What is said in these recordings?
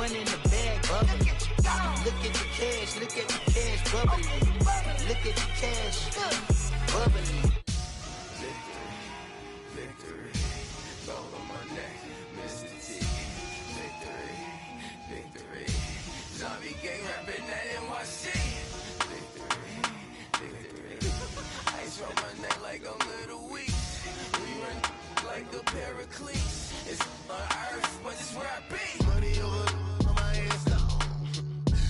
money in the bag bubbling. Look at the cash bubbling. Look at the cash bubbling. Victory, gold on my neck, Mr. T. Victory, zombie gang rapping at NYC. Victory, ice on my neck like a little weak. We run like a paraclete. It's on earth, but it's where I be. Money over on my headstone.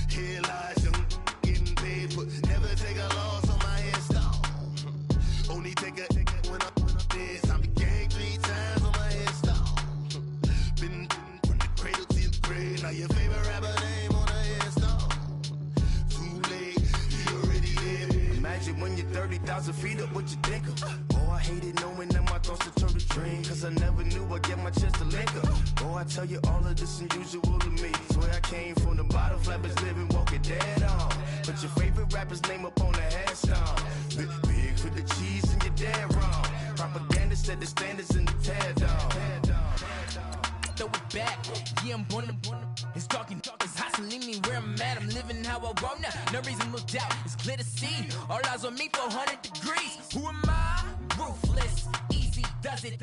Here lies young, getting paid, but never take a loss on my headstone. Only take a when I'm dead. Zombie gang 3 times on my headstone. Been from the cradle to the grave. Now your favorite rapper name on a headstone. Too late, he already dead. Imagine when you're 30,000 feet up, what you think of? Oh, I hated knowing that my thoughts would turn to dream. Cause I never knew I'd get my chance to link up. Oh, I tell you all of this unusual to me. Swear I came from the bottom, flappers living, walking dead on. Put your favorite rapper's name up on the headstone. Big for the cheese and you're dead wrong. Propaganda said the standards in the tear down. Throw it back, yeah, I'm born to it's talking, it's hustling me where I'm at. I'm living how I want now. No reason to doubt, it's clear to see. All eyes on me, 400 degrees. Who am I? Ruthless, easy, does it.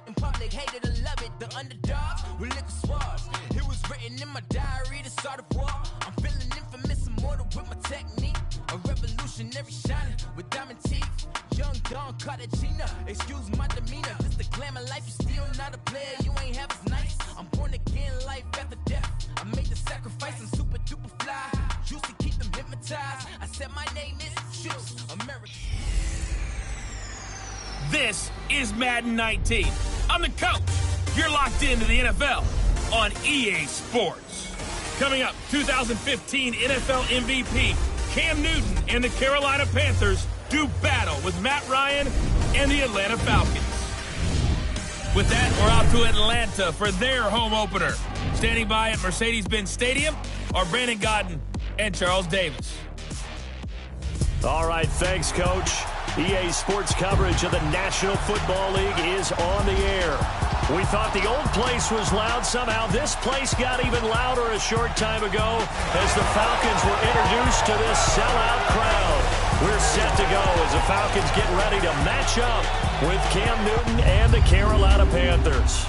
In public, hated and love it. The underdogs with liquor swabs. It was written in my diary, the start of war. I'm feeling infamous, immortal with my technique. A revolutionary shining with diamond teeth. Young Don Cartagena, excuse my demeanor. This the glamour life, you still not a player, you ain't half as nice. I'm born again, life after death. I made the sacrifice and super duper fly. Used to keep them hypnotized. I said my name is Juice America. This is Madden 19. I'm the coach. You're locked into the NFL on EA Sports. Coming up, 2015 NFL MVP Cam Newton and the Carolina Panthers do battle with Matt Ryan and the Atlanta Falcons. With that, we're off to Atlanta for their home opener. Standing by at Mercedes-Benz Stadium are Brandon Godden and Charles Davis. All right, thanks, Coach. EA Sports coverage of the National Football League is on the air. We thought the old place was loud. Somehow this place got even louder a short time ago as the Falcons were introduced to this sellout crowd. We're set to go as the Falcons get ready to match up with Cam Newton and the Carolina Panthers.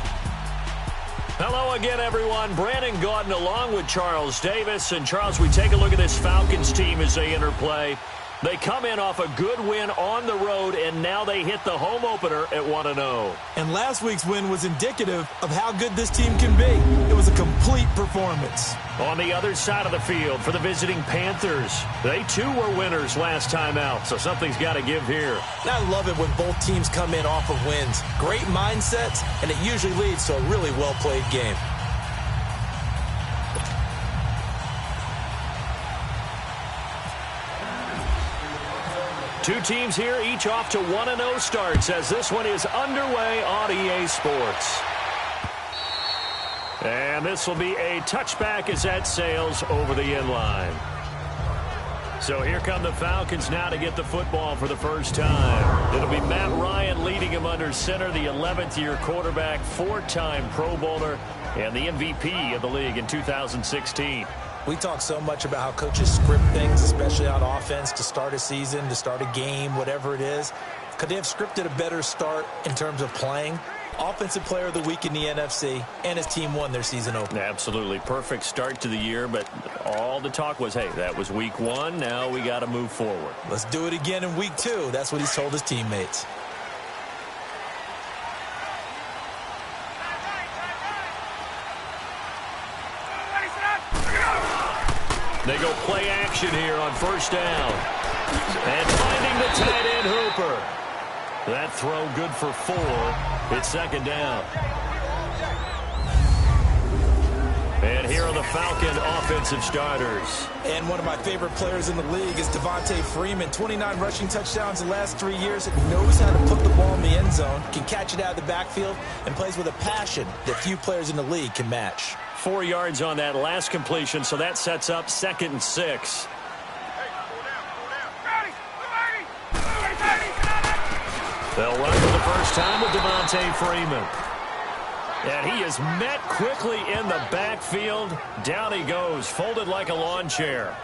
Hello again, everyone. Brandon Gaudin along with Charles Davis. And, Charles, we take a look at this Falcons team as they enter play. They come in off a good win on the road, and now they hit the home opener at 1-0. And last week's win was indicative of how good this team can be. It was a complete performance. On the other side of the field for the visiting Panthers, they too were winners last time out, so something's got to give here. And I love it when both teams come in off of wins. Great mindsets, and it usually leads to a really well-played game. Two teams here, each off to 1-0 starts as this one is underway on EA Sports. And this will be a touchback as that sails over the end line. So here come the Falcons now to get the football for the first time. It'll be Matt Ryan leading him under center, the 11th-year quarterback, 4-time Pro Bowler, and the MVP of the league in 2016. We talk so much about how coaches script things, especially on offense, to start a season, to start a game, whatever it is. Could they have scripted a better start in terms of playing? Offensive Player of the Week in the NFC, and his team won their season opener. Absolutely. Perfect start to the year, but all the talk was, hey, that was week 1. Now we got to move forward. Let's do it again in week 2. That's what he's told his teammates. They go play action here on first down. And finding the tight end Hooper. That throw good for 4. It's second down. And here are the Falcon offensive starters. And one of my favorite players in the league is Devontae Freeman. 29 rushing touchdowns the last 3 years. Knows how to put the ball in the end zone, can catch it out of the backfield, and plays with a passion that few players in the league can match. 4 yards on that last completion, so that sets up 2nd and 6. They'll run for the first time with Devontae Freeman. And he is met quickly in the backfield. Down he goes, folded like a lawn chair.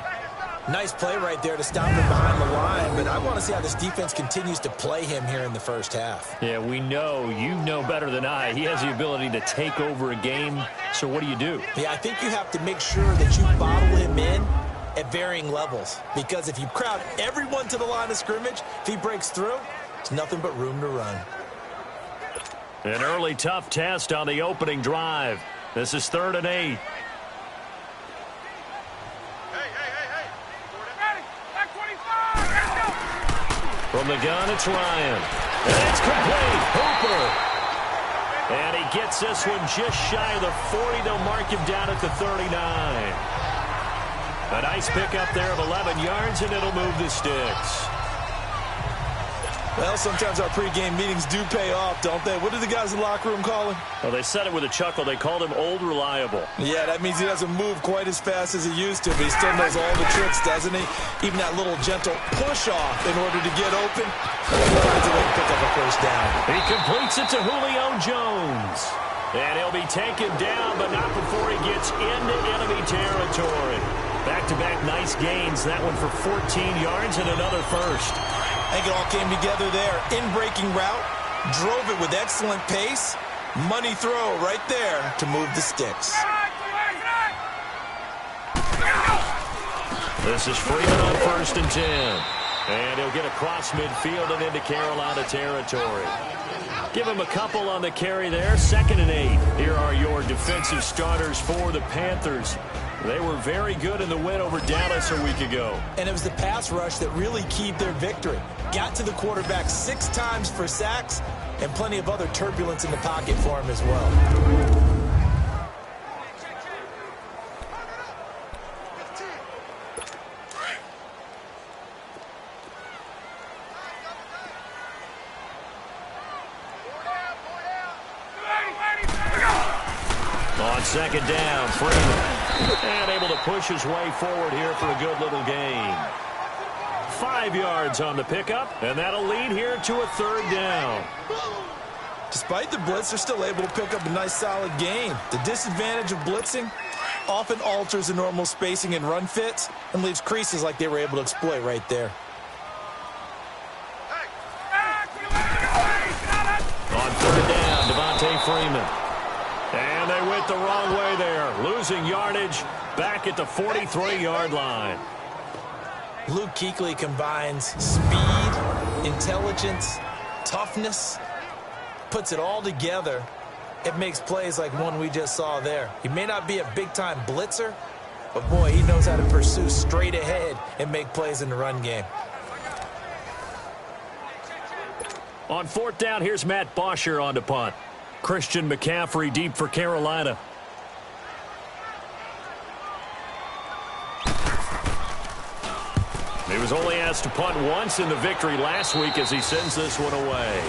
Nice play right there to stop him behind the line, but I want to see how this defense continues to play him here in the first half. Yeah, we know, you know better than I, he has the ability to take over a game. So what do you do? Yeah, I think you have to make sure that you bottle him in at varying levels, because if you crowd everyone to the line of scrimmage, if he breaks through, there's nothing but room to run. An early tough test on the opening drive. This is 3rd and 8. From the gun, it's Ryan. And it's complete. Hooper. And he gets this one just shy of the 40. They'll mark him down at the 39. A nice pickup there of 11 yards, and it'll move the sticks. Well, sometimes our pregame meetings do pay off, don't they? What did the guys in the locker room call him? Well, they said it with a chuckle. They called him Old Reliable. Yeah, that means he doesn't move quite as fast as he used to, but he still knows all the tricks, doesn't he? Even that little gentle push-off in order to get open. Finds a way to pick up a first down. He completes it to Julio Jones. And he'll be taken down, but not before he gets into enemy territory. Back-to-back nice gains. That one for 14 yards and another first. I think it all came together there. In-breaking route, drove it with excellent pace. Money throw right there to move the sticks. This is Freeman on 1st and 10. And he'll get across midfield and into Carolina territory. Give him a couple on the carry there. 2nd and 8. Here are your defensive starters for the Panthers. They were very good in the win over Dallas a week ago. And it was the pass rush that really keyed their victory. Got to the quarterback 6 times for sacks and plenty of other turbulence in the pocket for him as well. On 2nd down, Freeman. And able to push his way forward here for a good little gain. 5 yards on the pickup, and that'll lead here to a 3rd down. Despite the blitz, they're still able to pick up a nice solid gain. The disadvantage of blitzing often alters the normal spacing and run fits and leaves creases like they were able to exploit right there. On 3rd down, Devontae Freeman. And they went the wrong way there, losing yardage back at the 43-yard line. Luke Kuechly combines speed, intelligence, toughness, puts it all together. It makes plays like one we just saw there. He may not be a big-time blitzer, but boy, he knows how to pursue straight ahead and make plays in the run game. On 4th down, here's Matt Bosher on to punt. Christian McCaffrey deep for Carolina. He was only asked to punt once in the victory last week as he sends this one away.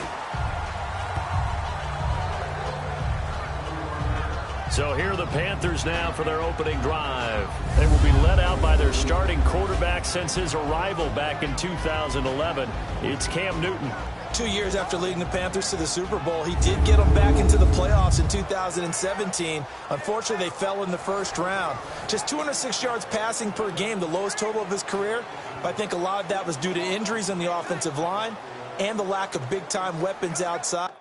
So here are the Panthers now for their opening drive. They will be led out by their starting quarterback since his arrival back in 2011. It's Cam Newton. 2 years after leading the Panthers to the Super Bowl, he did get them back into the playoffs in 2017. Unfortunately, they fell in the first round. Just 206 yards passing per game, the lowest total of his career. But I think a lot of that was due to injuries on the offensive line and the lack of big-time weapons outside.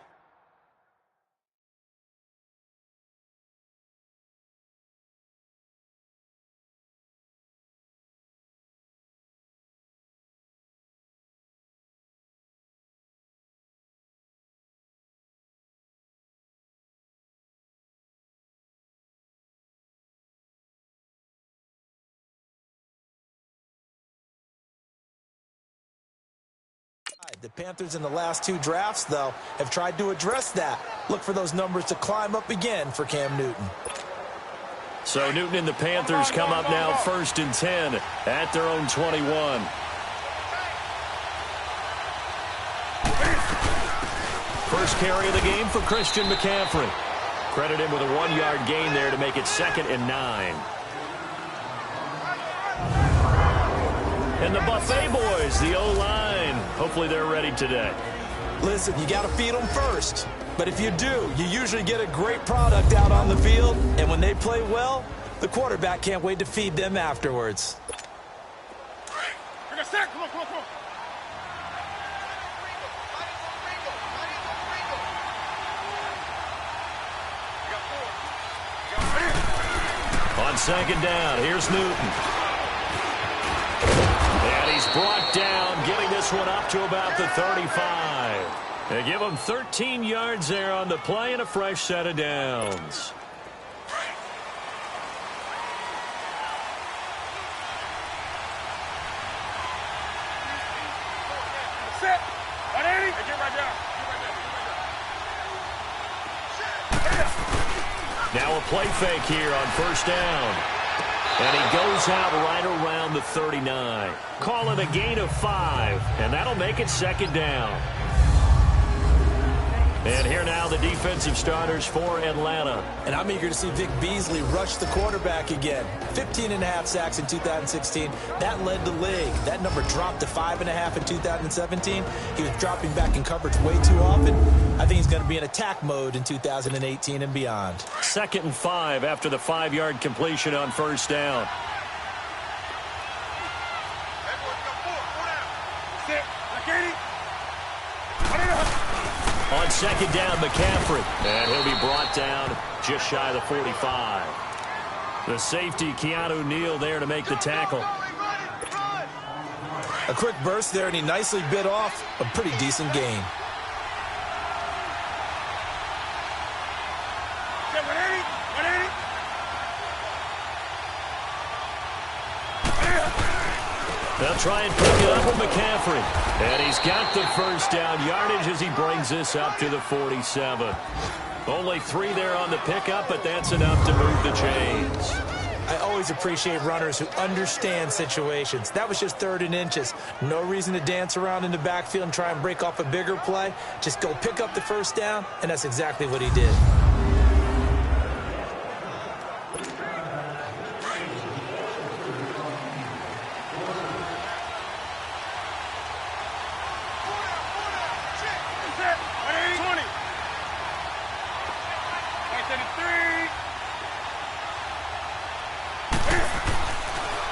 The Panthers in the last 2 drafts, though, have tried to address that. Look for those numbers to climb up again for Cam Newton. So Newton and the Panthers come up now 1st and 10 at their own 21. First carry of the game for Christian McCaffrey. Credit him with a 1-yard gain there to make it 2nd and 9. And the Buffet boys, the O-line, hopefully they're ready today. Listen, you got to feed them first. But if you do, you usually get a great product out on the field. And when they play well, the quarterback can't wait to feed them afterwards. On second down, here's Newton. And he's brought down, getting this one up to about the 35. They give him 13 yards there on the play and a fresh set of downs. Now a play fake here on first down. And he goes out right around the 39. Call it a gain of 5, and that'll make it second down. And here now the defensive starters for Atlanta. And I'm eager to see Vic Beasley rush the quarterback again. 15.5 sacks in 2016. That led the league. That number dropped to 5.5 in 2017. He was dropping back in coverage way too often. I think he's going to be in attack mode in 2018 and beyond. 2nd and 5 after the 5-yard completion on first down. On second down, McCaffrey. And he'll be brought down just shy of the 45. The safety, Keanu Neal, there to make the tackle. A quick burst there, and he nicely bit off a pretty decent gain. They'll try and pick it up with McCaffrey. And he's got the first down yardage as he brings this up to the 47. Only 3 there on the pickup, but that's enough to move the chains. I always appreciate runners who understand situations. That was just 3rd and inches. No reason to dance around in the backfield and try and break off a bigger play. Just go pick up the first down, and that's exactly what he did.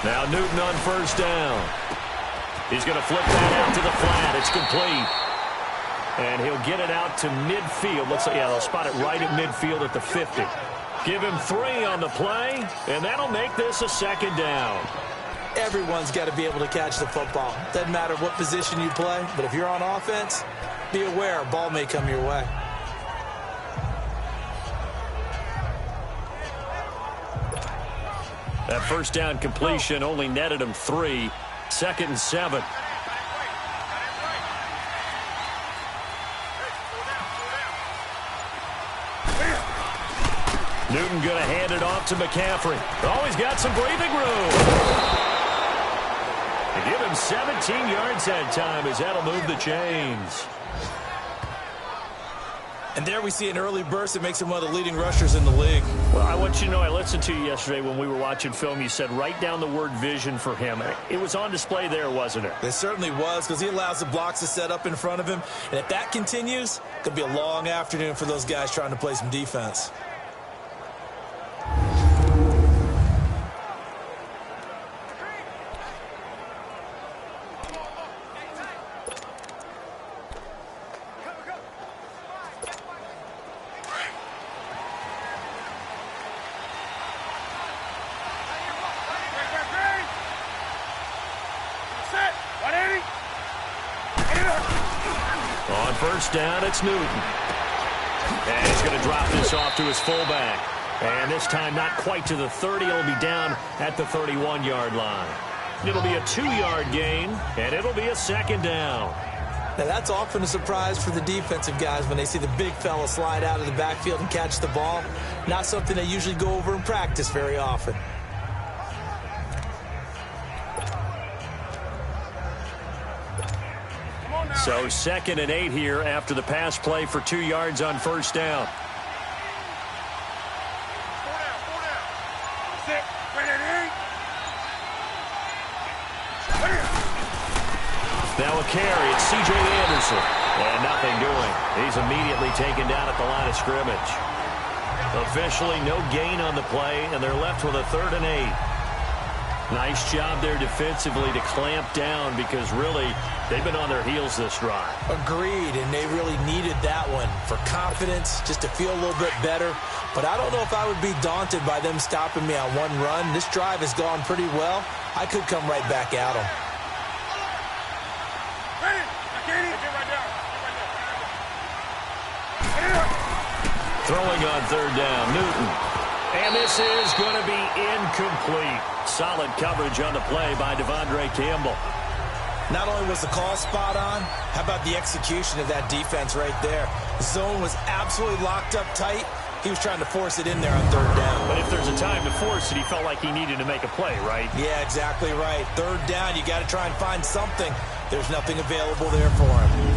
Now Newton on first down. He's going to flip that out to the flat. It's complete. And he'll get it out to midfield. Looks like, yeah, they'll spot it right at midfield at the 50. Give him 3 on the play, and that'll make this a second down. Everyone's got to be able to catch the football. Doesn't matter what position you play, but if you're on offense, be aware a ball may come your way. That first down completion only netted him 3. 2nd and 7. Newton going to hand it off to McCaffrey. Oh, he's got some breathing room. They give him 17 yards that time as that'll move the chains. And there we see an early burst that makes him one of the leading rushers in the league. Well, I want you to know, I listened to you yesterday when we were watching film. You said write down the word vision for him. It was on display there, wasn't it? It certainly was, because he allows the blocks to set up in front of him. And if that continues, it could be a long afternoon for those guys trying to play some defense. On first down, it's Newton. And he's going to drop this off to his fullback. And this time not quite to the 30. It'll be down at the 31-yard line. It'll be a 2-yard gain, and it'll be a second down. Now, that's often a surprise for the defensive guys when they see the big fella slide out of the backfield and catch the ball. Not something they usually go over in practice very often. So 2nd and 8 here after the pass play for 2 yards on first down. Now a carry. It's C.J. Anderson. And nothing doing. He's immediately taken down at the line of scrimmage. Officially no gain on the play, and they're left with a 3rd and 8. Nice job there defensively to clamp down because really they've been on their heels this drive. Agreed, and they really needed that one for confidence, just to feel a little bit better. But I don't know if I would be daunted by them stopping me on one run. This drive has gone pretty well. I could come right back at them. Throwing on 3rd down, Newton. And this is going to be incomplete. Solid coverage on the play by Devondre Campbell. Not only was the call spot on, how about the execution of that defense right there? The zone was absolutely locked up tight. He was trying to force it in there on 3rd down. But if there's a time to force it, he felt like he needed to make a play, right? Yeah, exactly right. 3rd down, you got to try and find something. There's nothing available there for him.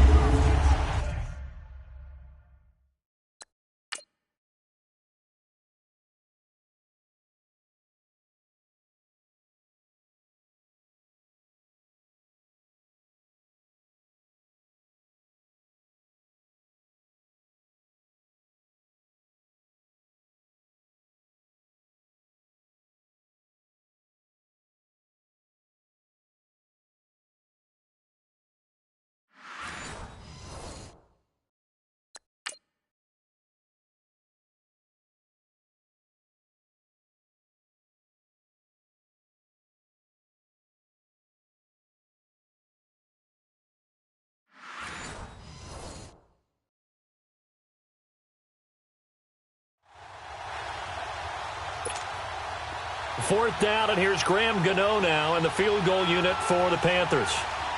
Fourth down, and here's Graham Gano now in the field goal unit for the Panthers.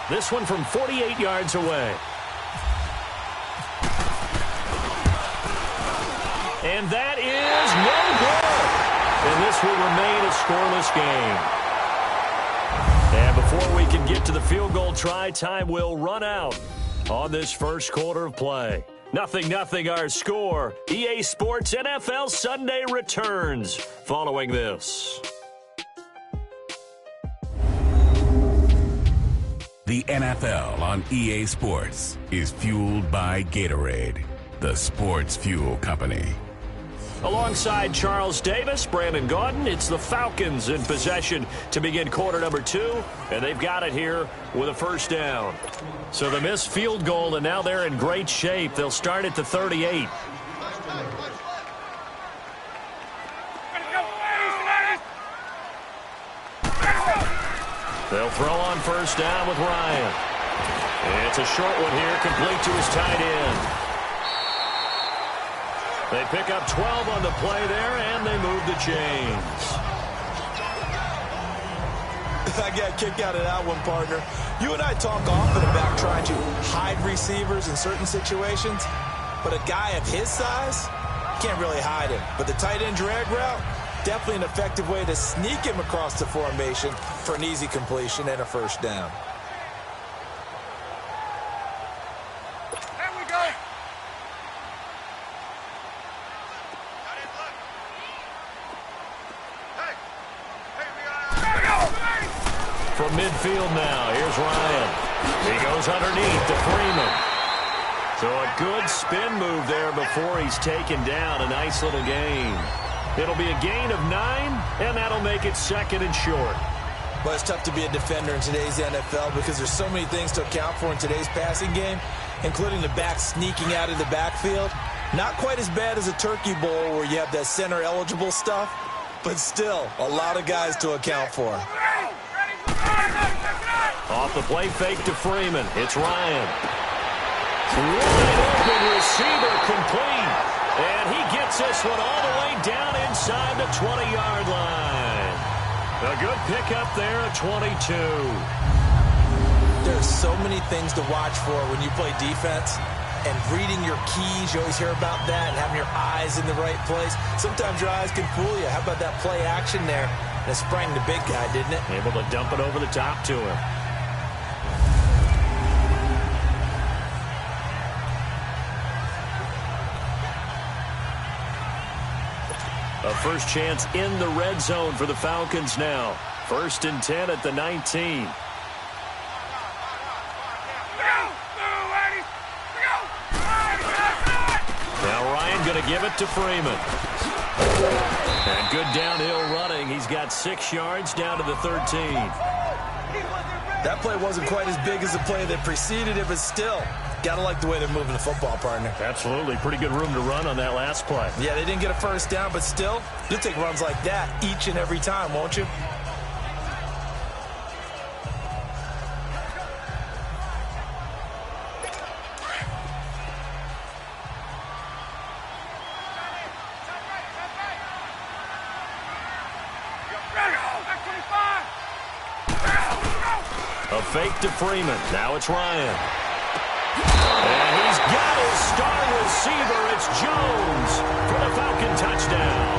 This one from 48 yards away. And that is no good. And this will remain a scoreless game. And before we can get to the field goal try, time will run out on this first quarter of play. 0-0 our score. EA Sports NFL Sunday returns following this. The NFL on EA Sports is fueled by Gatorade, the sports fuel company. Alongside Charles Davis, Brandon Gaudin, it's the Falcons in possession to begin quarter number 2, and they've got it here with a first down. So the missed field goal, and now they're in great shape. They'll start at the 38. They'll throw on first down with Ryan. And it's a short one here, complete to his tight end. They pick up 12 on the play there, and they move the chains. I got a kick out of that one, partner. You and I talk often about trying to hide receivers in certain situations, but a guy of his size can't really hide him. But the tight end drag route, definitely an effective way to sneak him across the formation for an easy completion and a first down. There we go. From midfield now, here's Ryan. He goes underneath to Freeman. So a good spin move there before he's taken down. A nice little gain. It'll be a gain of 9, and that'll make it second and short. Well, it's tough to be a defender in today's NFL because there's so many things to account for in today's passing game, including the back sneaking out of the backfield. Not quite as bad as a turkey bowl where you have that center-eligible stuff, but still a lot of guys to account for. Off the play fake to Freeman. It's Ryan. Wide open receiver complete. And he gets this one all the way down inside the 20-yard line. A good pickup there at 22. There's so many things to watch for when you play defense. And reading your keys, you always hear about that, and having your eyes in the right place. Sometimes your eyes can fool you. How about that play action there? And it sprang the big guy, didn't it? Able to dump it over the top to him. A first chance in the red zone for the Falcons now. 1st and 10 at the 19. give it to Freeman. And good downhill running. He's got 6 yards down to the 13. That play wasn't quite as big as the play that preceded it, but still, got to like the way they're moving the football, partner. Absolutely. Pretty good room to run on that last play. Yeah, they didn't get a first down, but still, you'll take runs like that each and every time, won't you? A fake to Freeman. Now it's Ryan. And he's got his star receiver. It's Jones for the Falcon touchdown.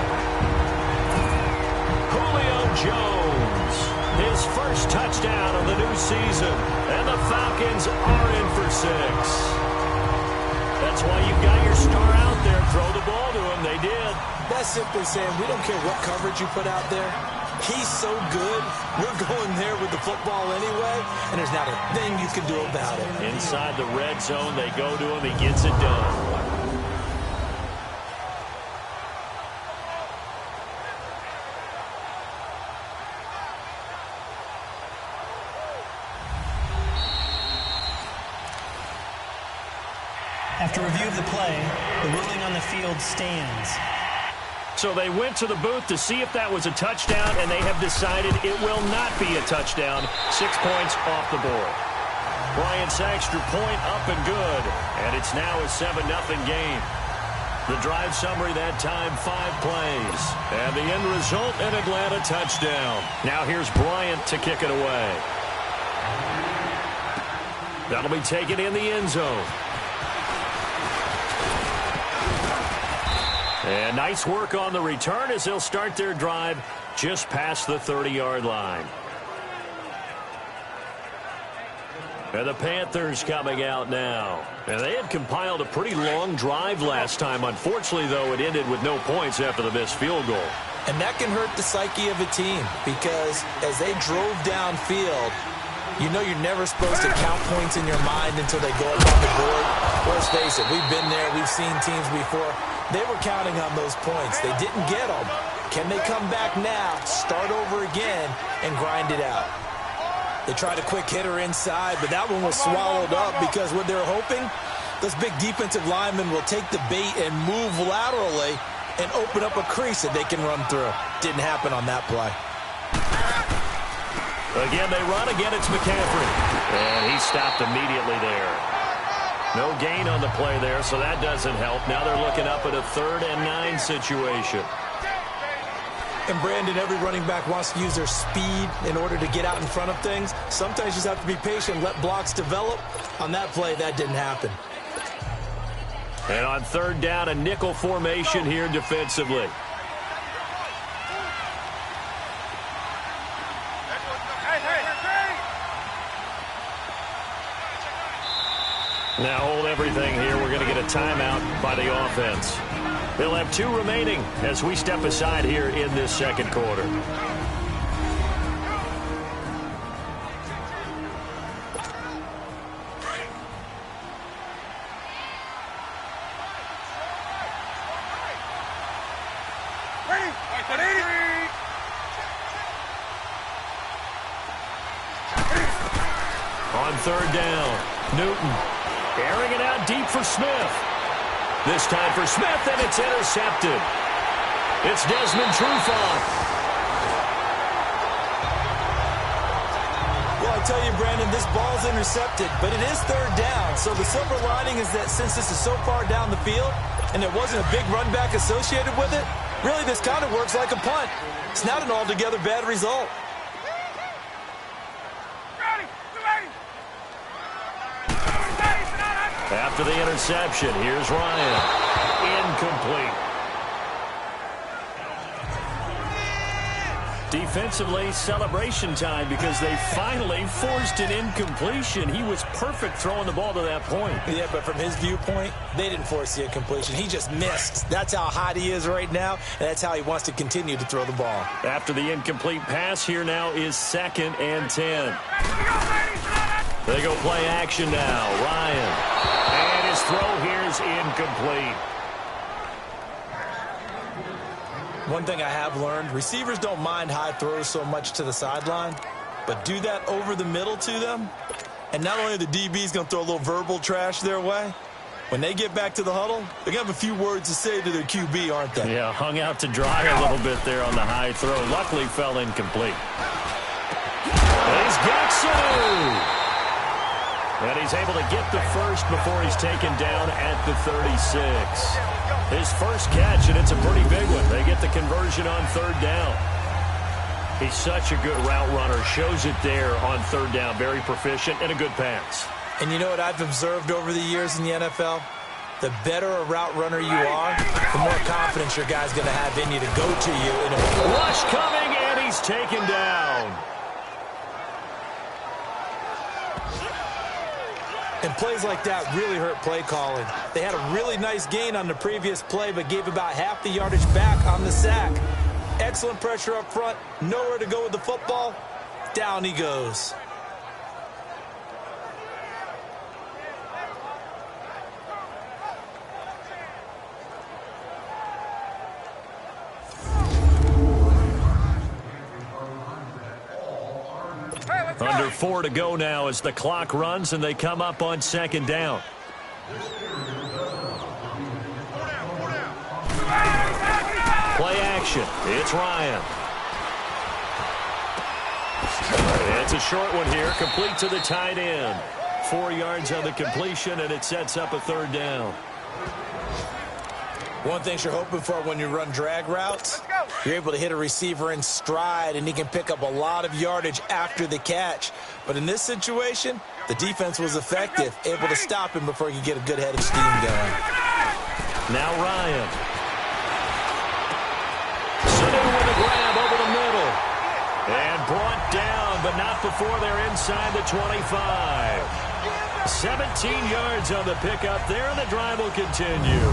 Julio Jones, his first touchdown of the new season. And the Falcons are in for 6. That's why you've got your star out there. Throw the ball to him. They did. That's simply saying we don't care what coverage you put out there. He's so good, we're going there with the football anyway, and there's not a thing you can do about it. Inside the red zone, they go to him. He gets it done. After review of the play, the ruling on the field stands. So they went to the booth to see if that was a touchdown, and they have decided it will not be a touchdown. 6 points off the board. Bryant's extra point up and good, and it's now a 7-0 game. The drive summary that time, 5 plays. And the end result, an Atlanta touchdown. Now here's Bryant to kick it away. That'll be taken in the end zone. And nice work on the return as they'll start their drive just past the 30-yard line. And the Panthers coming out now. And they had compiled a pretty long drive last time. Unfortunately, though, it ended with no points after the missed field goal. And that can hurt the psyche of a team because as they drove downfield, you know you're never supposed to count points in your mind until they go up on the board. Let's face it, we've been there. We've seen teams before. They were counting on those points. They didn't get them. Can they come back now, start over again, and grind it out? They tried a quick hitter inside, but that one was swallowed up because what they're hoping, those big defensive linemen will take the bait and move laterally and open up a crease that they can run through. Didn't happen on that play. Again, they run. Again, it's McCaffrey. And he stopped immediately there. No gain on the play there, so that doesn't help. Now they're looking up at a 3rd and 9 situation. And, Brandon, every running back wants to use their speed in order to get out in front of things. Sometimes you just have to be patient, let blocks develop. On that play, that didn't happen. And on 3rd down, a nickel formation here defensively. Now hold everything here. We're going to get a timeout by the offense. They'll have 2 remaining as we step aside here in this second quarter. On 3rd down, Newton. Airing it out deep for Smith. This time for Smith, and it's intercepted. It's Desmond Trufant. Well, I tell you, Brandon, this ball's intercepted, but it is 3rd down. So the silver lining is that since this is so far down the field and there wasn't a big run back associated with it, really this kind of works like a punt. It's not an altogether bad result. After the interception, here's Ryan. Incomplete. Defensively, celebration time because they finally forced an incompletion. He was perfect throwing the ball to that point. Yeah, but from his viewpoint, they didn't force the incompletion. He just missed. That's how hot he is right now, and that's how he wants to continue to throw the ball. After the incomplete pass, here now is 2nd and 10. They go play action now. Ryan. And his throw here is incomplete. One thing I have learned, receivers don't mind high throws so much to the sideline, but do that over the middle to them, and not only are the DBs going to throw a little verbal trash their way, when they get back to the huddle, they're going to have a few words to say to their QB, aren't they? Yeah, hung out to dry a little bit there on the high throw. Luckily fell incomplete. And he's got Sanu. And he's able to get the first before he's taken down at the 36. His first catch, and it's a pretty big one. They get the conversion on third down. He's such a good route runner. Shows it there on third down. Very proficient and a good pass. And you know what I've observed over the years in the NFL? The better a route runner you are, the more confidence your guy's going to have in you to go to you. In a rush coming, and he's taken down. And plays like that really hurt play calling. They had a really nice gain on the previous play, but gave about half the yardage back on the sack. Excellent pressure up front. Nowhere to go with the football. Down he goes. Under 4 to go now as the clock runs and they come up on second down. Play action. It's Ryan. It's a short one here, complete to the tight end. 4 yards on the completion, and it sets up a third down. One thing you're hoping for when you run drag routes, you're able to hit a receiver in stride, and he can pick up a lot of yardage after the catch. But in this situation, the defense was effective, able to stop him before he could get a good head of steam going. Now Ryan. Sanu with a grab over the middle. And brought down, but not before they're inside the 25. 17 yards on the pickup there, and the drive will continue.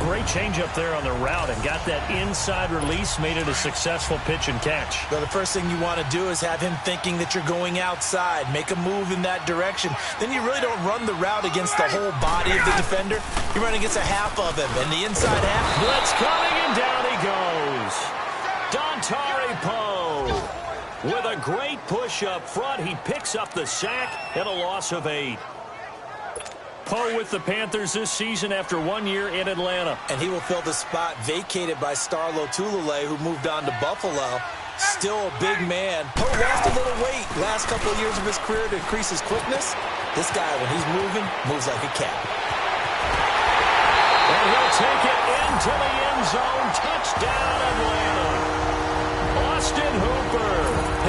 Great change up there on the route and got that inside release, made it a successful pitch and catch. Well, the first thing you want to do is have him thinking that you're going outside, make a move in that direction. Then you really don't run the route against the whole body of the defender. You run against a half of him, and the inside half. Blitz coming, and down he goes. Dontari Poe with a great push up front. He picks up the sack and a loss of 8. Poe with the Panthers this season after 1 year in Atlanta. And he will fill the spot vacated by Starlo Tulele, who moved on to Buffalo. Still a big man. Poe lost a little weight last couple of years of his career to increase his quickness. This guy, when he's moving, moves like a cat. And he'll take it into the end zone. Touchdown, Atlanta. Austin Hooper,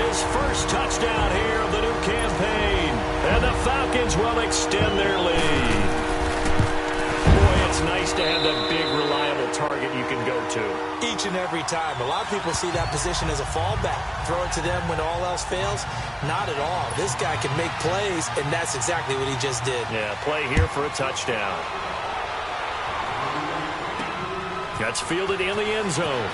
his first touchdown here of the new campaign. And the Falcons will extend their lead. Boy, it's nice to have that big, reliable target you can go to. Each and every time. A lot of people see that position as a fallback. Throw it to them when all else fails. Not at all. This guy can make plays, and that's exactly what he just did. Yeah, play here for a touchdown. That's fielded in the end zone.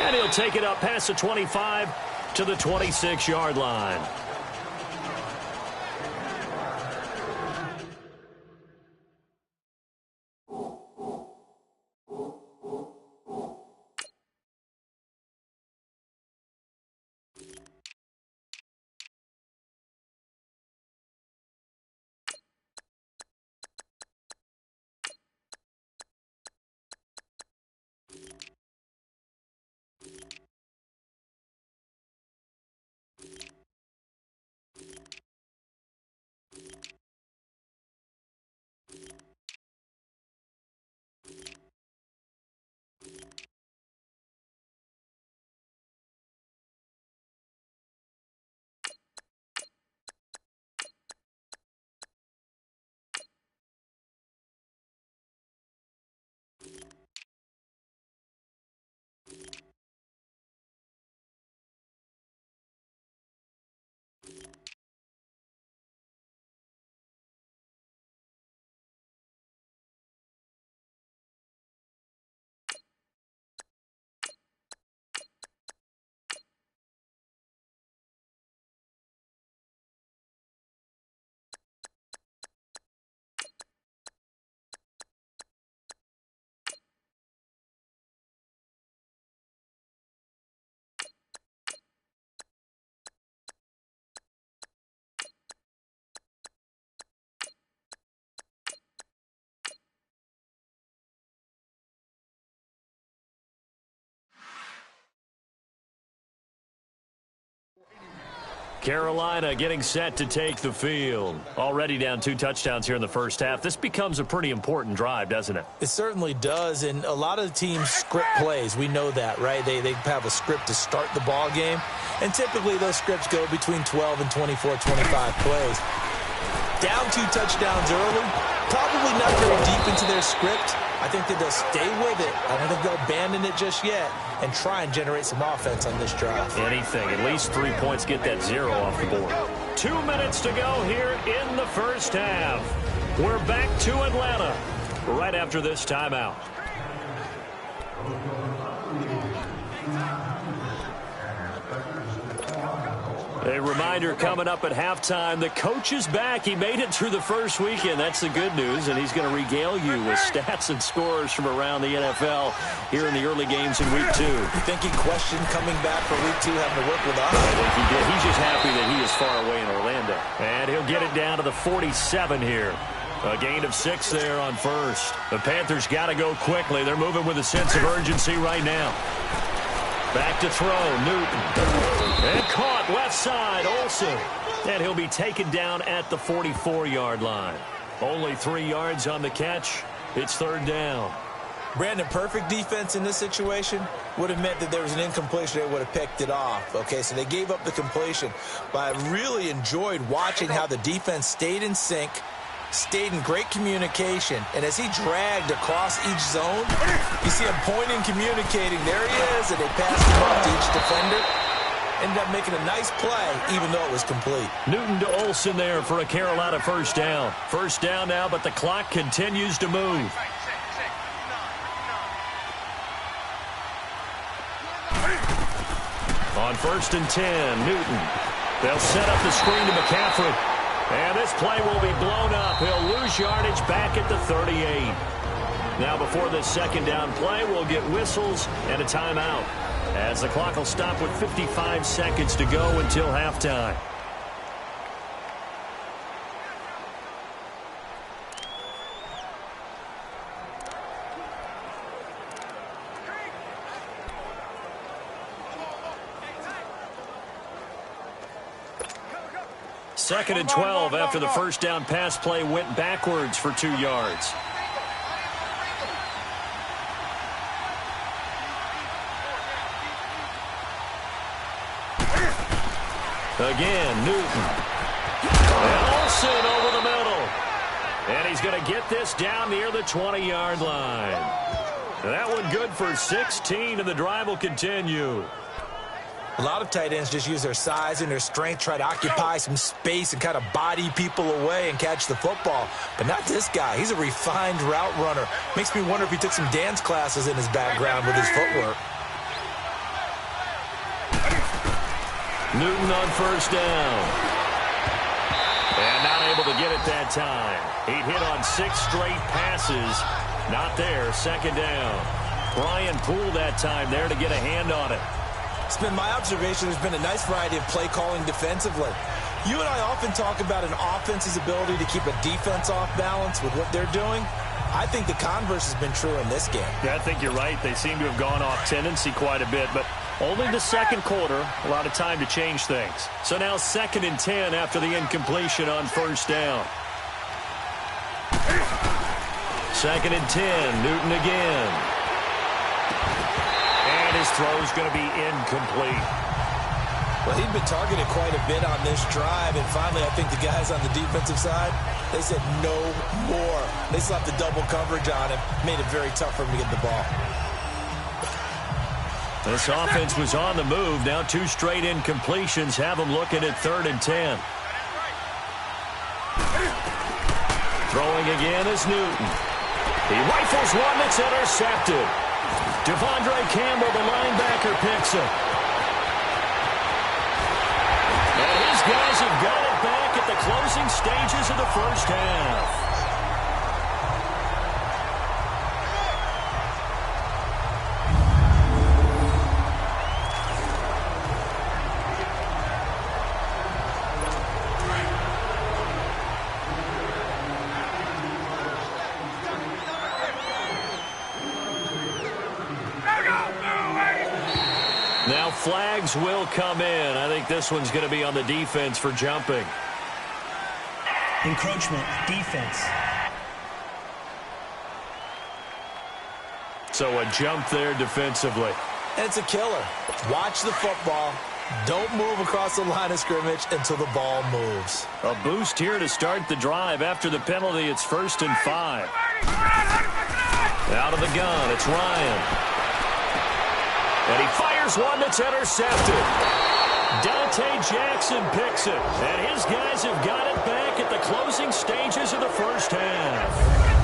And he'll take it up past the 25 to the 26-yard line. Carolina getting set to take the field. Already down 2 touchdowns here in the first half. This becomes a pretty important drive, doesn't it? It certainly does, and a lot of the teams script plays. We know that, right? They have a script to start the ball game, and typically those scripts go between 12 and 24, 25 plays. Down 2 touchdowns early, probably not very deep into their script. I think that they'll stay with it. I don't think they'll abandon it just yet and try and generate some offense on this drive. Anything. At least 3 points, get that 0 off the board. 2 minutes to go here in the first half. We're back to Atlanta right after this timeout. A reminder coming up at halftime, the coach is back. He made it through the first weekend. That's the good news, and he's going to regale you with stats and scores from around the NFL here in the early games in Week 2. You think he questioned coming back for Week 2, having to work with us? I think he did. He's just happy that he is far away in Orlando. And he'll get it down to the 47 here. A gain of 6 there on first. The Panthers got to go quickly. They're moving with a sense of urgency right now. Back to throw, Newton. And caught left side, Olsen. And he'll be taken down at the 44-yard line. Only 3 yards on the catch. It's 3rd down. Brandon, perfect defense in this situation would have meant that there was an incompletion. They would have picked it off. Okay, so they gave up the completion. But I really enjoyed watching how the defense stayed in sync, stayed in great communication, and as he dragged across each zone, you see him pointing, communicating. There he is, and they passed him off to each defender. Ended up making a nice play, even though it was complete. Newton to Olsen there for a Carolina first down. First down now, but the clock continues to move. On 1st and 10, Newton. They'll set up the screen to McCaffrey. And this play will be blown up. He'll lose yardage back at the 38. Now before this 2nd down play, we'll get whistles and a timeout, as the clock will stop with 55 seconds to go until halftime. Second and 12 after the first down pass play went backwards for 2 yards. Again, Newton. And Olsen over the middle. And he's going to get this down near the 20-yard line. That one good for 16, and the drive will continue. A lot of tight ends just use their size and their strength, try to occupy some space and kind of body people away and catch the football. But not this guy. He's a refined route runner. Makes me wonder if he took some dance classes in his background with his footwork. Newton on first down. And not able to get it that time. He hit on 6 straight passes. Not there. 2nd down. Brian Poole that time there to get a hand on it. It's been my observation there's been a nice variety of play calling defensively. You and I often talk about an offense's ability to keep a defense off balance with what they're doing. I think the converse has been true in this game. Yeah, I think you're right. They seem to have gone off tendency quite a bit, but only the 2nd quarter, a lot of time to change things. So now 2nd and 10 after the incompletion on first down. 2nd and 10, Newton again. And his throw's going to be incomplete. Well, he'd been targeted quite a bit on this drive, and finally I think the guys on the defensive side, they said no more. They slapped the double coverage on him, made it very tough for him to get the ball. This offense was on the move. Now 2 straight incompletions have them looking at 3rd and 10. Throwing again is Newton. He rifles one that's intercepted. Devondre Campbell, the linebacker, picks it. And his guys have got it back at the closing stages of the first half. Now flags will come in. I think this one's going to be on the defense for jumping. Encroachment, defense. So a jump there defensively. And it's a killer. Watch the football. Don't move across the line of scrimmage until the ball moves. A boost here to start the drive. After the penalty, it's 1st and 5. Out of the gun, it's Ryan. And he fires one that's intercepted. Dante Jackson picks it. And his guys have got it back at the closing stages of the first half.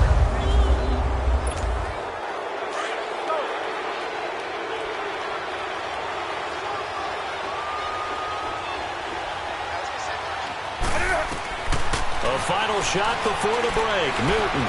A final shot before the break. Newton.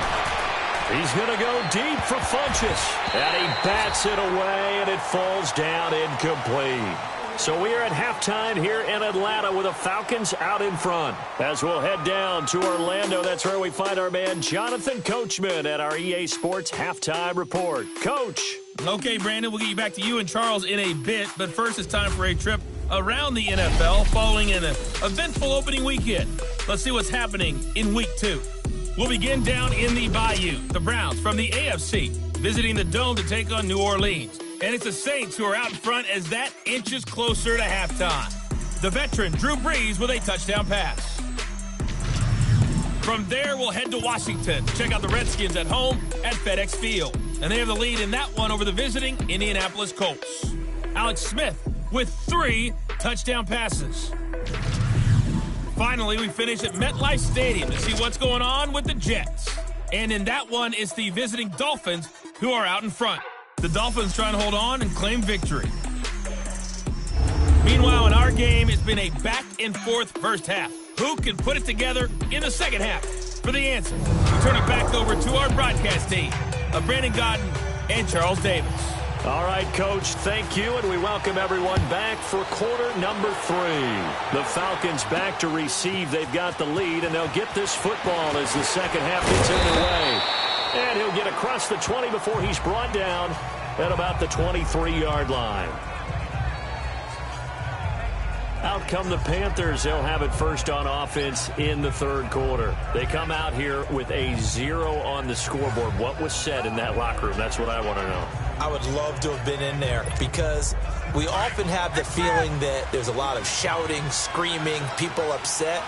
He's going to go deep for Funchess. And he bats it away, and it falls down incomplete. So we are at halftime here in Atlanta with the Falcons out in front. As we'll head down to Orlando, that's where we find our man Jonathan Coachman at our EA Sports Halftime Report. Coach. Okay, Brandon, we'll get you back to you and Charles in a bit. But first, it's time for a trip around the NFL following an eventful opening weekend. Let's see what's happening in Week 2. We'll begin down in the Bayou. The Browns from the AFC visiting the Dome to take on New Orleans. And it's the Saints who are out in front as that inches closer to halftime. The veteran Drew Brees with a touchdown pass. From there, we'll head to Washington to check out the Redskins at home at FedEx Field. And they have the lead in that one over the visiting Indianapolis Colts. Alex Smith with 3 touchdown passes. Finally, we finish at MetLife Stadium to see what's going on with the Jets. And in that one, it's the visiting Dolphins who are out in front. The Dolphins trying to hold on and claim victory. Meanwhile, in our game, it's been a back-and-forth first half. Who can put it together in the second half? For the answer, we turn it back over to our broadcast team of Brandon Godden and Charles Davis. All right, Coach, thank you, and we welcome everyone back for quarter number 3. The Falcons back to receive. They've got the lead, and they'll get this football as the second half gets underway. And he'll get across the 20 before he's brought down at about the 23-yard line. Out come the Panthers. They'll have it first on offense in the third quarter. They come out here with a 0 on the scoreboard. What was said in that locker room? That's what I want to know. I would love to have been in there because we often have the feeling that there's a lot of shouting, screaming, people upset.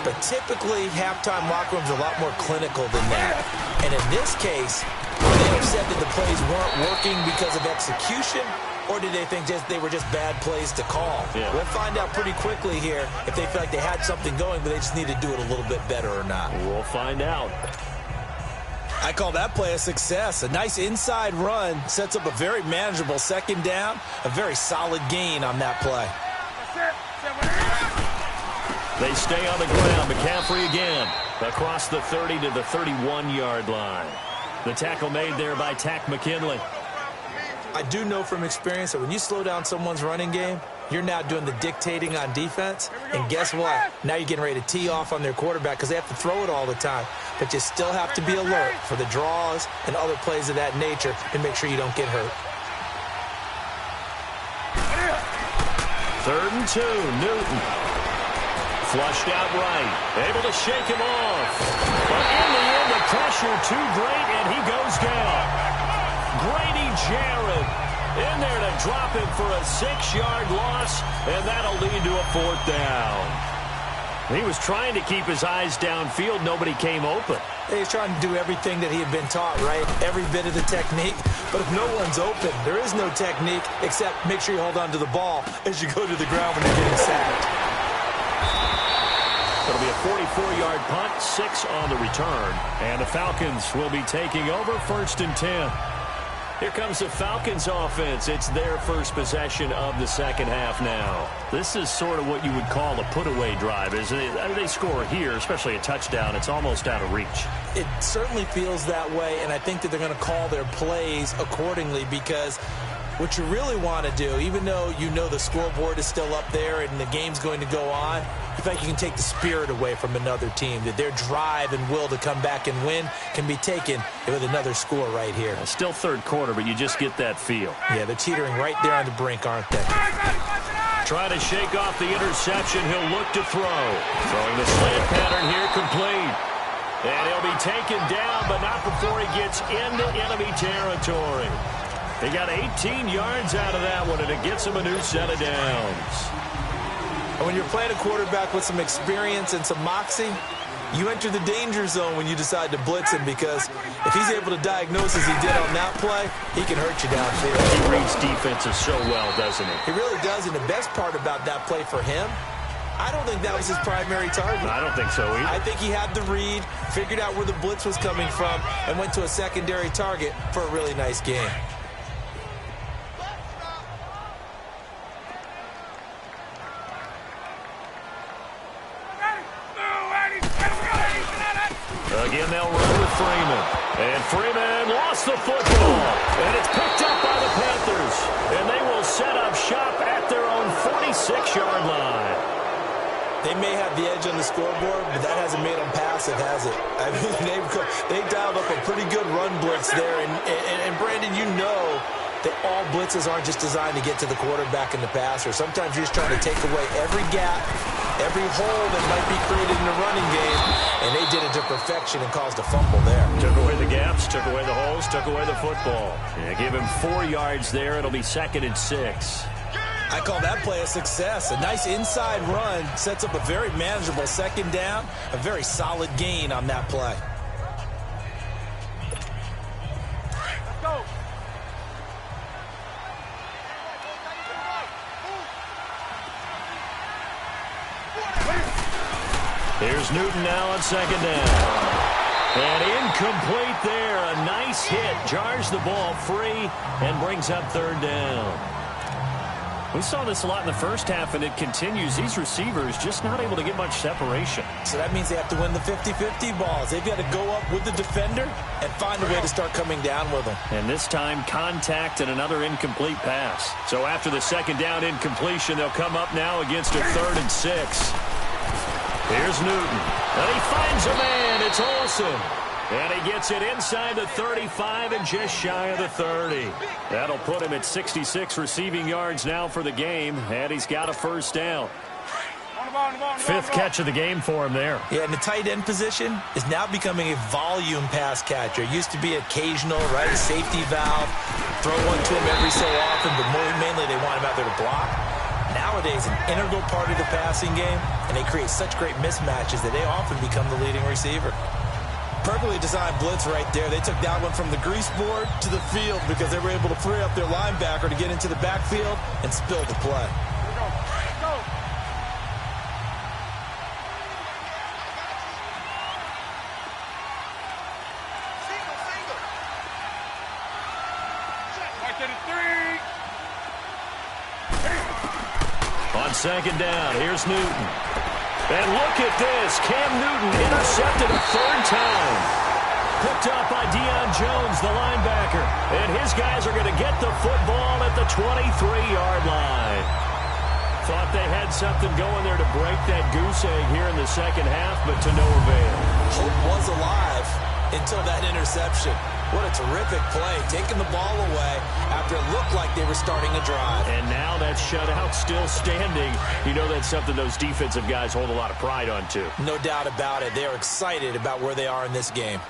But typically, halftime locker rooms are a lot more clinical than that. And in this case, they have said that the plays weren't working because of execution, or did they think they were just bad plays to call? Yeah. We'll find out pretty quickly here if they feel like they had something going, but they just need to do it a little bit better or not. We'll find out. I call that play a success. A nice inside run sets up a very manageable second down, a very solid gain on that play. They stay on the ground. McCaffrey again across the 30 to the 31-yard line. The tackle made there by Tack McKinley. I do know from experience that when you slow down someone's running game, you're now doing the dictating on defense. And guess what? Now you're getting ready to tee off on their quarterback because they have to throw it all the time. But you still have to be alert for the draws and other plays of that nature and make sure you don't get hurt. 3rd and 2, Newton. Flushed out right. Able to shake him off. But in the end, the pressure too great, and he goes down. Grady Jarrett in there to drop him for a 6-yard loss, and that'll lead to a 4th down. He was trying to keep his eyes downfield. Nobody came open. He's trying to do everything that he had been taught, right? Every bit of the technique. But if no one's open, there is no technique except make sure you hold on to the ball as you go to the ground when you're getting sacked. It'll be a 44-yard punt, 6 on the return. And the Falcons will be taking over 1st and 10. Here comes the Falcons offense. It's their first possession of the second half now. This is sort of what you would call a put-away drive. As they score here, especially a touchdown, it's almost out of reach. It certainly feels that way, and I think that they're going to call their plays accordingly because what you really want to do, even though you know the scoreboard is still up there and the game's going to go on, you feel like you can take the spirit away from another team, that their drive and will to come back and win can be taken with another score right here. Well, still third quarter, but you just get that feel. Yeah, they're teetering right there on the brink, aren't they? Trying to shake off the interception. He'll look to throw. Throwing the slant pattern here, complete. And he'll be taken down, but not before he gets into enemy territory. He got 18 yards out of that one, and it gets him a new set of downs. And when you're playing a quarterback with some experience and some moxie, you enter the danger zone when you decide to blitz him, because if he's able to diagnose as he did on that play, he can hurt you downfield. He reads defenses so well, doesn't he? He really does, and the best part about that play for him, I don't think that was his primary target. I don't think so either. I think he had the read, figured out where the blitz was coming from, and went to a secondary target for a really nice game. Again, they'll run with Freeman. And Freeman lost the football. And it's picked up by the Panthers. And they will set up shop at their own 46-yard line. They may have the edge on the scoreboard, but that hasn't made them passive, has it? I mean, they dialed up a pretty good run blitz there. And Brandon, you know that all blitzes aren't just designed to get to the quarterback and the passer. Sometimes you're just trying to take away every gap, every hole that might be created in the running game, and they did it to perfection and caused a fumble there. Took away the gaps, took away the holes, took away the football. Yeah, give him 4 yards there. It'll be 2nd and 6. I call that play a success. A nice inside run sets up a very manageable 2nd down, a very solid gain on that play. Let's go. Here's Newton now on 2nd down. And incomplete there. A nice hit. Jars the ball free and brings up 3rd down. We saw this a lot in the first half, and it continues. These receivers just not able to get much separation. So that means they have to win the 50-50 balls. They've got to go up with the defender and find a way to start coming down with them. And this time, contact and another incomplete pass. So after the 2nd down incompletion, they'll come up now against a 3rd and 6. Here's Newton. And he finds a man. It's Olsen. And he gets it inside the 35 and just shy of the 30. That'll put him at 66 receiving yards now for the game, and he's got a 1st down. 5th catch of the game for him there. Yeah, and the tight end position is now becoming a volume pass catcher. It used to be occasional, right? Safety valve. Throw one to him every so often, but mainly they want him out there to block. Nowadays, an integral part of the passing game, and they create such great mismatches that they often become the leading receiver. Perfectly designed blitz right there. They took that one from the grease board to the field because they were able to free up their linebacker to get into the backfield and spill the play. Let's go. On 2nd down, here's Newton. And look at this. Cam Newton intercepted a 3rd time. Picked up by Deion Jones, the linebacker. And his guys are going to get the football at the 23-yard line. Thought they had something going there to break that goose egg here in the 2nd half, but to no avail. Hope was alive until that interception. What a terrific play, taking the ball away after it looked like they were starting a drive. And now that shutout still standing. You know that's something those defensive guys hold a lot of pride on, too. No doubt about it. They are excited about where they are in this game.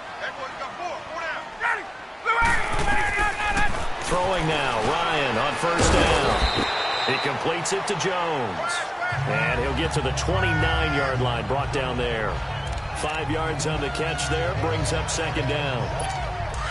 Throwing now, Ryan on 1st down. He completes it to Jones. And he'll get to the 29-yard line, brought down there. 5 yards on the catch there, brings up 2nd down.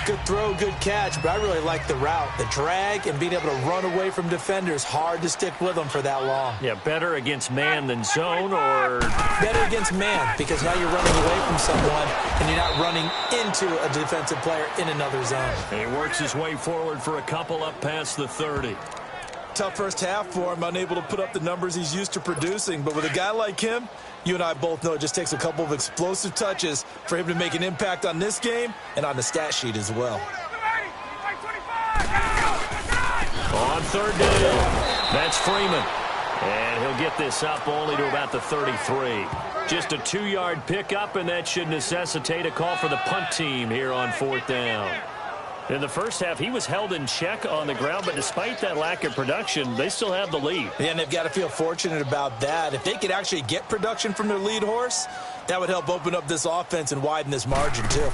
Good throw, good catch, but I really like the route. The drag and being able to run away from defenders, hard to stick with them for that long. Yeah, better against man than zone, or? Better against man, because now you're running away from someone and you're not running into a defensive player in another zone. And he works his way forward for a couple up past the 30. Tough first half for him, unable to put up the numbers he's used to producing, but with a guy like him, you and I both know it just takes a couple of explosive touches for him to make an impact on this game and on the stat sheet as well. On 3rd down, that's Freeman. And he'll get this up only to about the 33. Just a 2-yard pickup, and that should necessitate a call for the punt team here on 4th down. In the first half, he was held in check on the ground, but despite that lack of production, they still have the lead. Yeah, and they've got to feel fortunate about that. If they could actually get production from their lead horse, that would help open up this offense and widen this margin, too.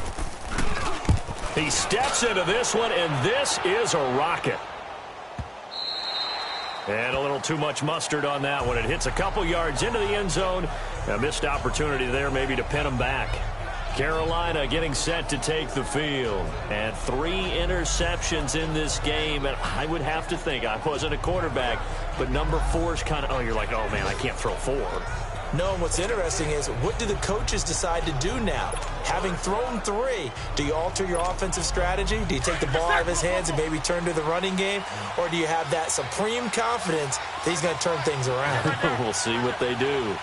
He steps into this one, and this is a rocket. And a little too much mustard on that one. It hits a couple yards into the end zone. A missed opportunity there maybe to pin him back. Carolina getting set to take the field. And 3 interceptions in this game. And I would have to think, I wasn't a quarterback, but number 4 is kind of, you're like, oh, man, I can't throw 4. No, and what's interesting is, what do the coaches decide to do now? Having thrown 3, do you alter your offensive strategy? Do you take the ball out of his hands and maybe turn to the running game? Or do you have that supreme confidence that he's going to turn things around? We'll see what they do.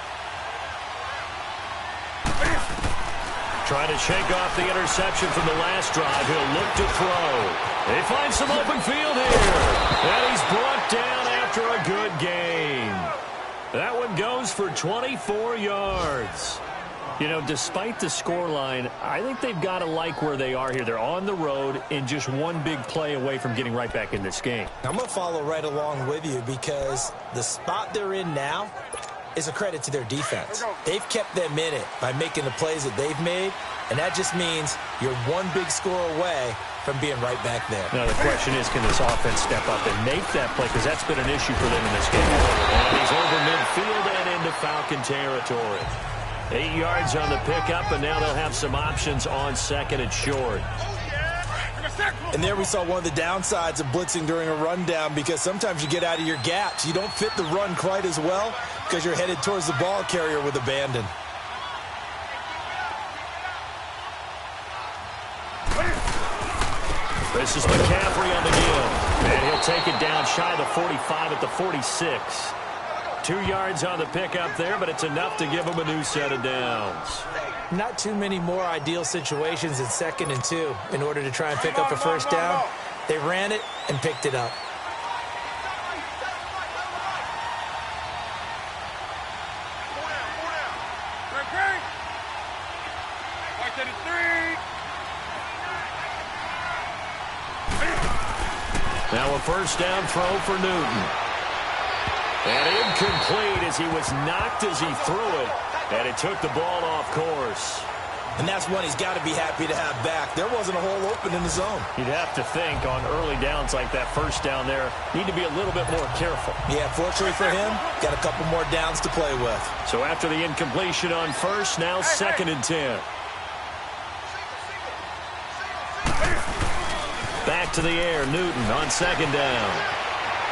Trying to shake off the interception from the last drive. He'll look to throw. They find some open field here. And he's brought down after a good gain. That one goes for 24 yards. You know, despite the scoreline, I think they've got to like where they are here. They're on the road and just one big play away from getting right back in this game. I'm going to follow right along with you because the spot they're in now is a credit to their defense. They've kept them in it by making the plays that they've made, and that just means you're one big score away from being right back there. Now, the question is, can this offense step up and make that play? Because that's been an issue for them in this game. And he's over midfield and into Falcon territory. 8 yards on the pickup, and now they'll have some options on 2nd and short. And there we saw one of the downsides of blitzing during a rundown, because sometimes you get out of your gaps. You don't fit the run quite as well because you're headed towards the ball carrier with abandon. This is McCaffrey on the give. And he'll take it down shy of the 45 at the 46. 2 yards on the pickup there, but it's enough to give him a new set of downs. Not too many more ideal situations in 2nd and 2 in order to try and pick up a first down. They ran it and picked it up. Now a first down throw for Newton. And incomplete as he was knocked as he threw it. And it took the ball off course. And that's one he's got to be happy to have back. There wasn't a hole open in the zone. You'd have to think on early downs like that first down there, need to be a little bit more careful. Yeah, fortunately for him, got a couple more downs to play with. So after the incompletion on first, now 2nd and 10. Back to the air, Newton on 2nd down.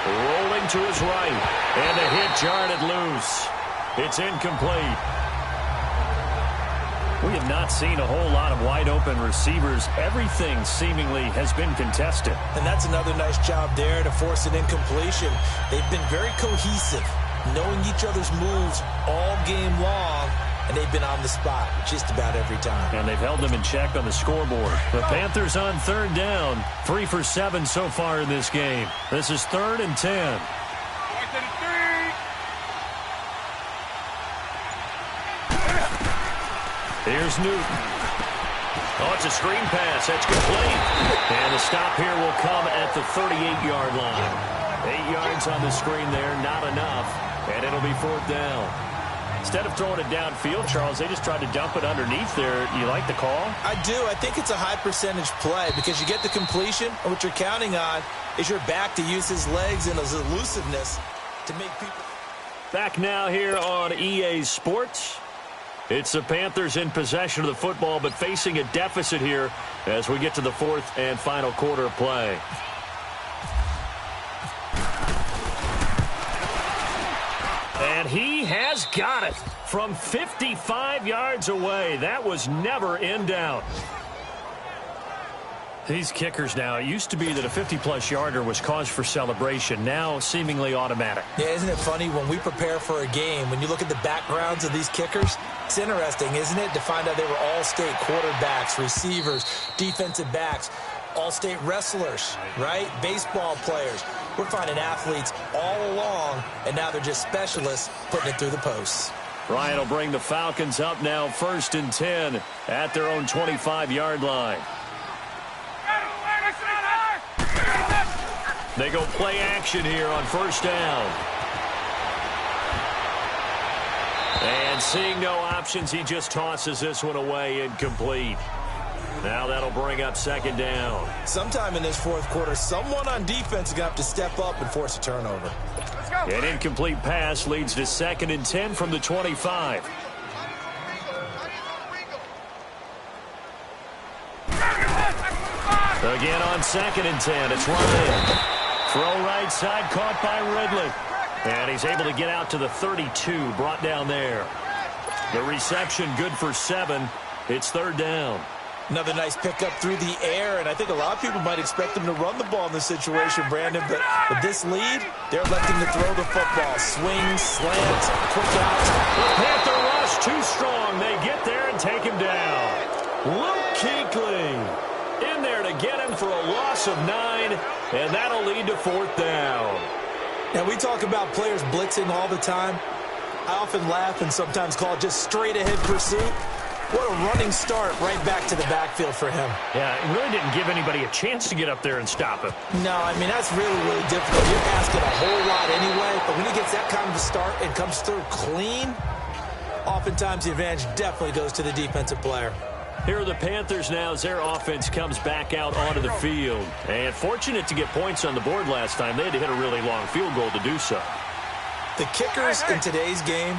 Rolling to his right, and the hit jarred it loose. It's incomplete. We have not seen a whole lot of wide-open receivers. Everything seemingly has been contested. And that's another nice job there to force an incompletion. They've been very cohesive, knowing each other's moves all game long, and they've been on the spot just about every time. And they've held them in check on the scoreboard. The Panthers on 3rd down. 3 for 7 so far in this game. This is 3rd and 10. Here's Newton. Oh, it's a screen pass. That's complete. And the stop here will come at the 38-yard line. 8 yards on the screen there, not enough. And it'll be 4th down. Instead of throwing it downfield, Charles, they just tried to dump it underneath there. You like the call? I do. I think it's a high-percentage play because you get the completion, and what you're counting on is your back to use his legs and his elusiveness to make people... Back now here on EA Sports. It's the Panthers in possession of the football, but facing a deficit here as we get to the 4th and final quarter of play. And he has got it from 55 yards away. That was never in doubt. These kickers now, it used to be that a 50-plus yarder was cause for celebration. Now seemingly automatic. Yeah, isn't it funny when we prepare for a game, when you look at the backgrounds of these kickers, it's interesting, isn't it, to find out they were all-state quarterbacks, receivers, defensive backs. all-state wrestlers, right? Baseball players. We're finding athletes all along, and now they're just specialists putting it through the posts. Ryan will bring the Falcons up now 1st and 10 at their own 25-yard line. They go play action here on 1st down. And seeing no options, he just tosses this one away, incomplete. Now that'll bring up 2nd down. Sometime in this 4th quarter, someone on defense is going to have to step up and force a turnover. An incomplete pass leads to 2nd and 10 from the 25. Again on 2nd and 10, it's Ryan. Throw right side, caught by Ridley. And he's able to get out to the 32, brought down there. The reception good for 7. It's 3rd down. Another nice pickup through the air, and I think a lot of people might expect him to run the ball in this situation, Brandon, but with this lead, they're electing to throw the football. Swings, slants, quick outs. The Panther rush too strong. They get there and take him down. Luke Kuechly in there to get him for a loss of 9, and that'll lead to 4th down. Now, we talk about players blitzing all the time. I often laugh and sometimes call it just straight-ahead pursuit. What a running start right back to the backfield for him. Yeah, it really didn't give anybody a chance to get up there and stop him. No, I mean, that's really, really difficult. You're asking a whole lot anyway, but when he gets that kind of a start and comes through clean, oftentimes the advantage definitely goes to the defensive player. Here are the Panthers now as their offense comes back out onto the field. And fortunate to get points on the board last time. They had to hit a really long field goal to do so. The kickers in today's game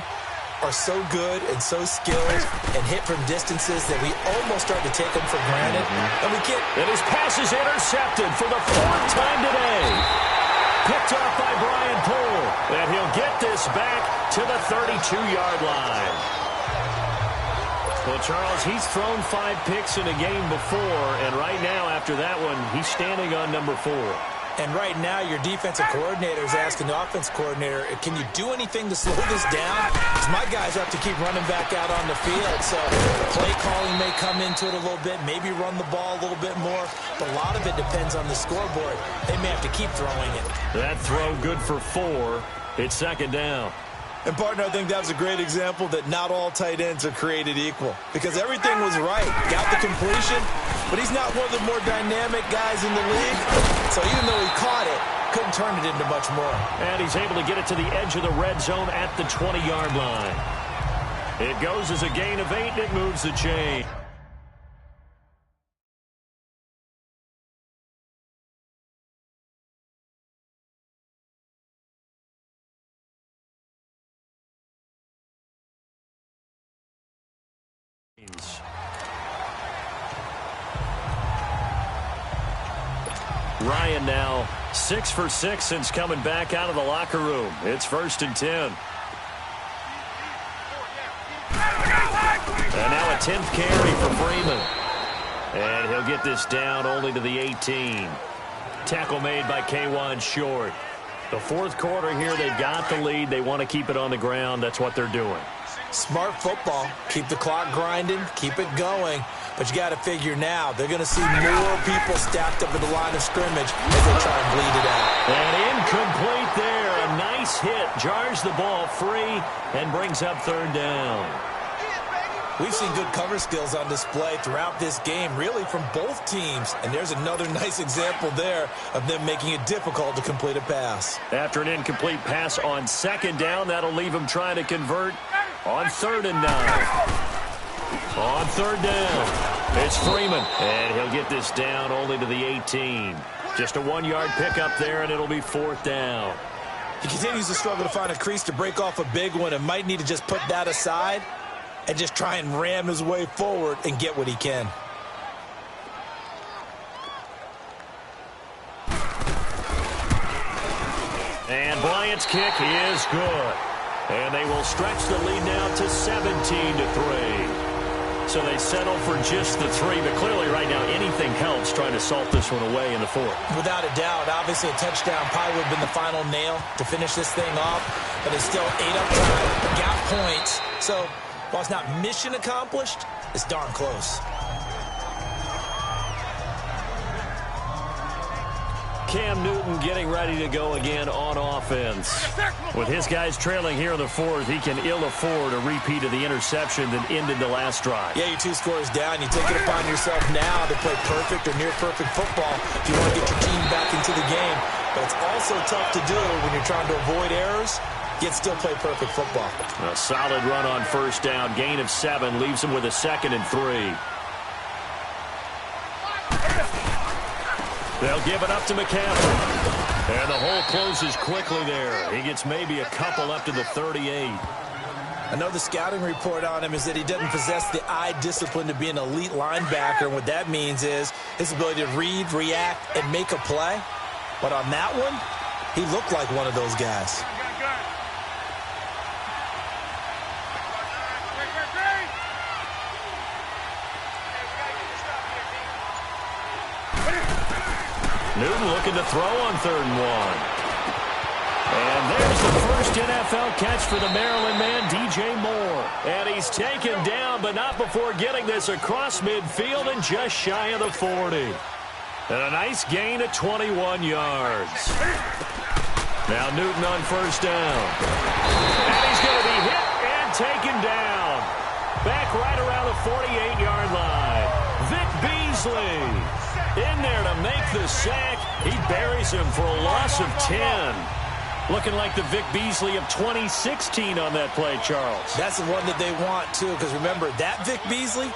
are so good and so skilled and hit from distances that we almost start to take them for granted. And we can't. And his pass is intercepted for the 4th time today. Picked off by Brian Poole. And he'll get this back to the 32-yard line. Well, Charles, he's thrown 5 picks in a game before, and right now, after that one, he's standing on number 4. And right now, your defensive coordinator is asking the offense coordinator, can you do anything to slow this down? Because my guys have to keep running back out on the field. So play calling may come into it a little bit, maybe run the ball a little bit more. But a lot of it depends on the scoreboard. They may have to keep throwing it. That throw good for 4. It's 2nd down. And, partner, I think that was a great example that not all tight ends are created equal. Because everything was right. Got the completion, but he's not one of the more dynamic guys in the league. So even though he caught it, couldn't turn it into much more. And he's able to get it to the edge of the red zone at the 20-yard line. It goes as a gain of 8, and it moves the chain. Ryan now 6 for 6 since coming back out of the locker room. It's 1st and 10. And now a 10th carry for Freeman. And he'll get this down only to the 18. Tackle made by K'Wan Short. The 4th quarter here, they've got the lead. They want to keep it on the ground. That's what they're doing. Smart football. Keep the clock grinding. Keep it going. But you got to figure now, they're going to see more people stacked up at the line of scrimmage as they try and bleed it out. And incomplete there. A nice hit. Jars the ball free and brings up 3rd down. We've seen good cover skills on display throughout this game, really from both teams. And there's another nice example there of them making it difficult to complete a pass. After an incomplete pass on 2nd down, that'll leave them trying to convert on 3rd and 9. On 3rd down, it's Freeman, and he'll get this down only to the 18. Just a 1-yard pickup there, and it'll be 4th down. He continues to struggle to find a crease to break off a big one and might need to just put that aside and just try and ram his way forward and get what he can. And Bryant's kick is good. And they will stretch the lead now to 17-3. So they settle for just the 3, but clearly right now anything helps trying to salt this one away in the 4th. Without a doubt, obviously a touchdown probably would have been the final nail to finish this thing off, but it's still 8 up time, got points. So while it's not mission accomplished, it's darn close. Cam Newton getting ready to go again on offense. With his guys trailing here in the fourth, he can ill afford a repeat of the interception that ended the last drive. Yeah, you're 2 scores down. You take it upon yourself now to play perfect or near perfect football if you want to get your team back into the game. But it's also tough to do when you're trying to avoid errors, yet still play perfect football. A solid run on first down. Gain of 7 leaves him with a 2nd and 3. They'll give it up to McCaffrey. And the hole closes quickly there. He gets maybe a couple up to the 38. I know the scouting report on him is that he doesn't possess the eye discipline to be an elite linebacker. And what that means is his ability to read, react, and make a play. But on that one, he looked like one of those guys. Newton looking to throw on 3rd and 1. And there's the first NFL catch for the Maryland man, DJ Moore. And he's taken down, but not before getting this across midfield and just shy of the 40. And a nice gain of 21 yards. Now Newton on first down. And he's going to be hit and taken down. Back right around the 48-yard line. Vic Beasley in there to make the sack. He buries him for a loss of 10. Looking like the Vic Beasley of 2016 on that play, Charles. That's the one that they want, too, because remember, that Vic Beasley,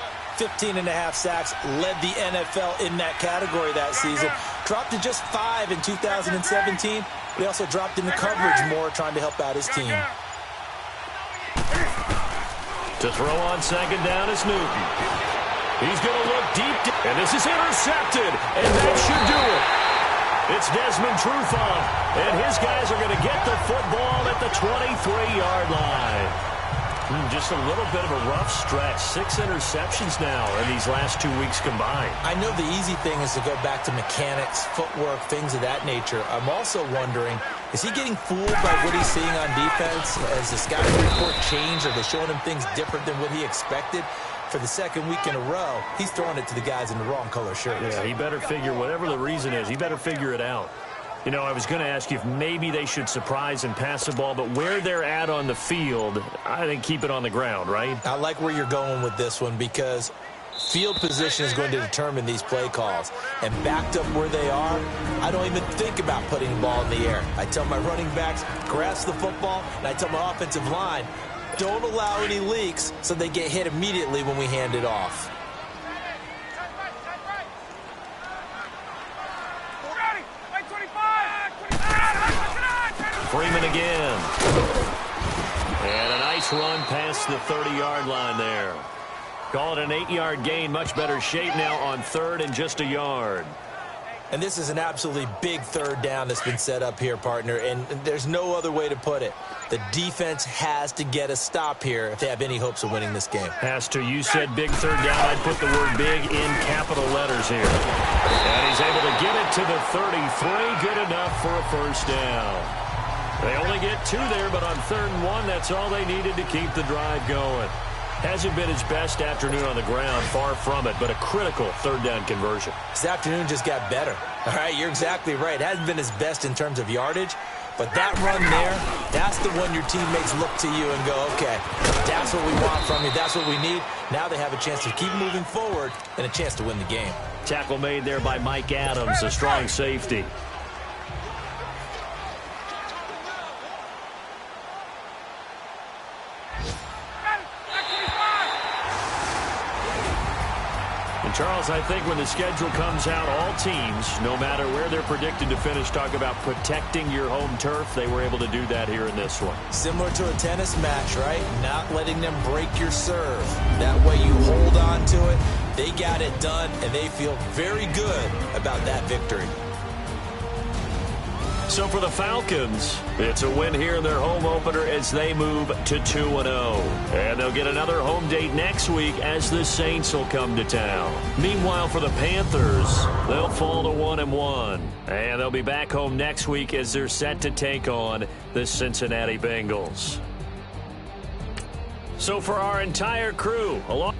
15.5 sacks, led the NFL in that category that season. Dropped to just 5 in 2017. He also dropped into coverage more, trying to help out his team. To throw on 2nd down is Newton. He's going to look deep, and this is intercepted, and that should do it. It's Desmond Trufant, and his guys are going to get the football at the 23-yard line. Just a little bit of a rough stretch. 6 interceptions now in these last 2 weeks combined. I know the easy thing is to go back to mechanics, footwork, things of that nature. I'm also wondering, is he getting fooled by what he's seeing on defense? Has the scouting report changed? Are they showing him things different than what he expected? For the 2nd week in a row, he's throwing it to the guys in the wrong color shirts. Yeah, he better figure, whatever the reason is, he better figure it out. You know, I was going to ask you if maybe they should surprise and pass the ball, but where they're at on the field, I think keep it on the ground, right? I like where you're going with this one because field position is going to determine these play calls. And backed up where they are, I don't even think about putting the ball in the air. I tell my running backs, grasp the football, and I tell my offensive line, don't allow any leaks so they get hit immediately when we hand it off. Freeman again. And a nice run past the 30-yard line there. Call it an 8-yard gain. Much better shape now on 3rd and just a yard. And this is an absolutely big 3rd down that's been set up here, partner, and there's no other way to put it. The defense has to get a stop here if they have any hopes of winning this game. Has to. You said big 3rd down. I'd put the word big in capital letters here. And he's able to get it to the 33. Good enough for a first down. They only get 2 there, but on 3rd and 1, that's all they needed to keep the drive going. Hasn't been his best afternoon on the ground, far from it, but a critical 3rd down conversion. This afternoon just got better. All right, you're exactly right. It hasn't been his best in terms of yardage, but that run there, that's the one your teammates look to you and go, okay, that's what we want from you, that's what we need. Now they have a chance to keep moving forward and a chance to win the game. Tackle made there by Mike Adams, a strong safety. Charles, I think when the schedule comes out, all teams, no matter where they're predicted to finish, talk about protecting your home turf. They were able to do that here in this one. Similar to a tennis match, right? Not letting them break your serve. That way you hold on to it. They got it done, and they feel very good about that victory. So for the Falcons, it's a win here in their home opener as they move to 2-0. And they'll get another home date next week as the Saints will come to town. Meanwhile, for the Panthers, they'll fall to 1-1. And they'll be back home next week as they're set to take on the Cincinnati Bengals. So for our entire crew, along